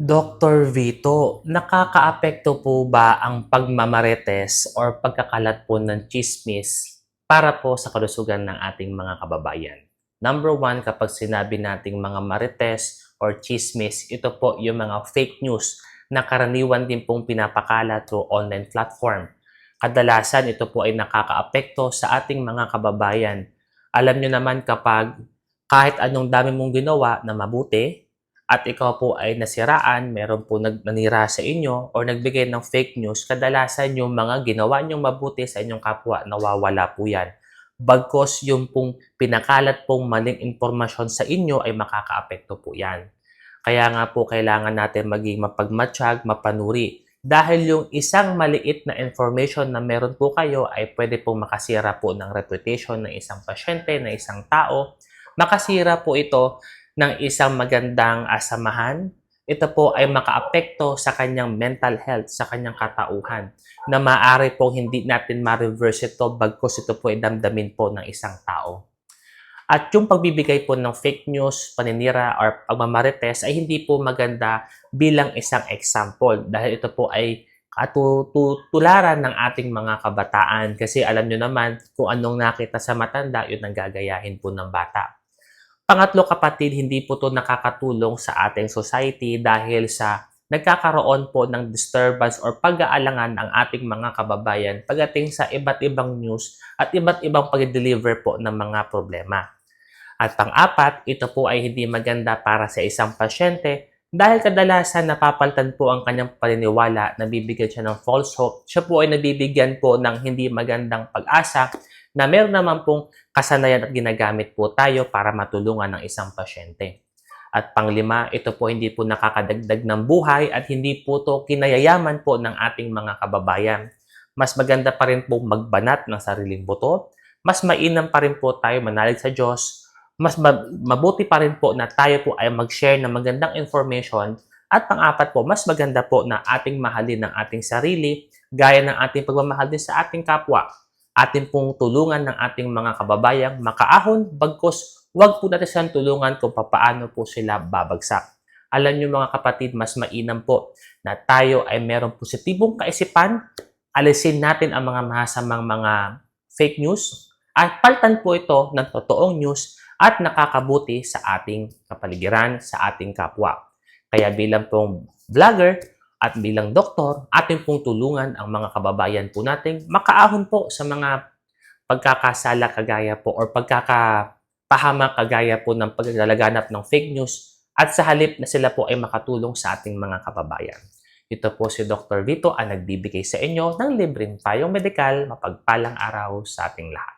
Dr. Vito, nakakaapekto po ba ang pagmamarites or pagkakalat po ng tsismis para po sa kalusugan ng ating mga kababayan? Number one, kapag sinabi nating mga marites or tsismis, ito po yung mga fake news na karaniwan din pong pinapakalat through online platform. Kadalasan ito po ay nakakaapekto sa ating mga kababayan. Alam nyo naman kapag kahit anong dami mong ginawa na mabuti, at ikaw po ay nasiraan, meron po nanira sa inyo or nagbigay ng fake news, kadalasan yung mga ginawa niyong mabuti sa inyong kapwa, nawawala po yan. Bagkos yung pong pinakalat pong maling impormasyon sa inyo ay makakaapekto po yan. Kaya nga po kailangan natin maging mapagmatsyag, mapanuri. Dahil yung isang maliit na information na meron po kayo ay pwede pong makasira po ng reputation ng isang pasyente, ng isang tao. Makasira po ito ng isang magandang samahan. Ito po ay makaapekto sa kanyang mental health, sa kanyang katauhan, na maaari pong hindi natin ma-reverse ito bagkus ito po ay damdamin po ng isang tao. At yung pagbibigay po ng fake news, paninira, or pagmamarites ay hindi po maganda bilang isang example dahil ito po ay tularan ng ating mga kabataan kasi alam nyo naman kung anong nakita sa matanda, yun ang gagayahin po ng bata. Pangatlo kapatid, hindi po ito nakakatulong sa ating society dahil sa nagkakaroon po ng disturbance or pag-aalangan ang ating mga kababayan pagdating sa iba't ibang news at iba't ibang pag-deliver po ng mga problema. At pang-apat, ito po ay hindi maganda para sa isang pasyente dahil kadalasan napapalitan po ang kanyang paniniwala, nabibigyan siya ng false hope. Siya po ay nabibigyan po ng hindi magandang pag-asa na meron naman pong kasanayan at ginagamit po tayo para matulungan ng isang pasyente. At panglima, ito po hindi po nakakadagdag ng buhay at hindi po ito kinayayaman po ng ating mga kababayan. Mas maganda pa rin po magbanat ng sariling buto. Mas mainam pa rin po tayo manalig sa Diyos. Mas mabuti pa rin po na tayo po ay mag-share ng magandang information. At pang-apat po, mas maganda po na ating mahalin ng ating sarili gaya ng ating pagmamahal din sa ating kapwa. Ating pong tulungan ng ating mga kababayang makaahon, bagkus wag po natin silang tulungan kung paano po sila babagsak. Alam niyo mga kapatid, mas mainam po na tayo ay merong positibong kaisipan, alisin natin ang mga masasamang mga fake news, at palitan po ito ng totoong news at nakakabuti sa ating kapaligiran, sa ating kapwa. Kaya bilang pong vlogger, at bilang doktor, ating pong tulungan ang mga kababayan po nating makaahon po sa mga pagkakasala kagaya po or pagkakapahamak kagaya po ng paglalaganap ng fake news at sa halip na sila po ay makatulong sa ating mga kababayan. Ito po si Dr. Vito ang nagbibigay sa inyo ng libreng payong medikal. Mapagpalang araw sa ating lahat.